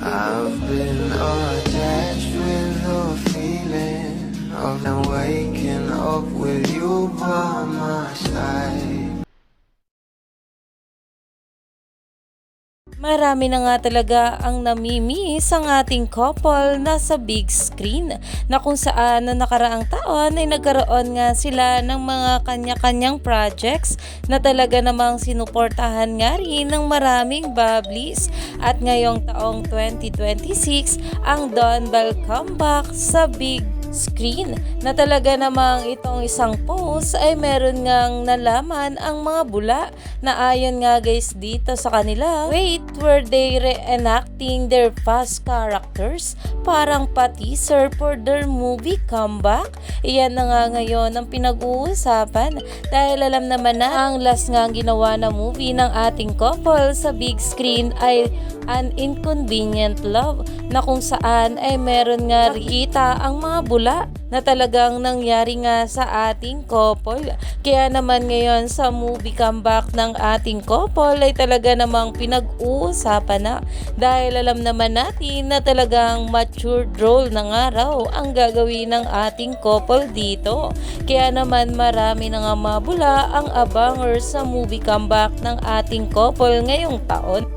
I've been attached with the feeling of now waking up with you by my side. Marami na nga talaga ang namimiss ang ating couple na sa big screen na kung saan na nakaraang taon ay nagkaroon nga sila ng mga kanya-kanyang projects na talaga namang sinuportahan nga rin ng maraming bubblies. At ngayong taong 2026 ang Don Bell comeback sa big screen na talaga namang itong isang post ay meron ngang nalaman ang mga bula na ayon nga guys dito sa kanila, wait, were they reenacting their past characters? Parang pa-teaser for their movie comeback? Iyan na nga ngayon ang pinag-uusapan dahil alam naman na ang last nga ginawa na movie ng ating couple sa big screen ay An Inconvenient Love na kung saan ay meron nga kita ang mga bula na talagang nangyari nga sa ating couple. Kaya naman ngayon sa movie comeback ng ating couple ay talaga namang pinag-uusapan na dahil alam naman natin na talagang matured role na nga raw ang gagawin ng ating couple dito. Kaya naman marami na nga mabula ang abangers sa movie comeback ng ating couple ngayong taon.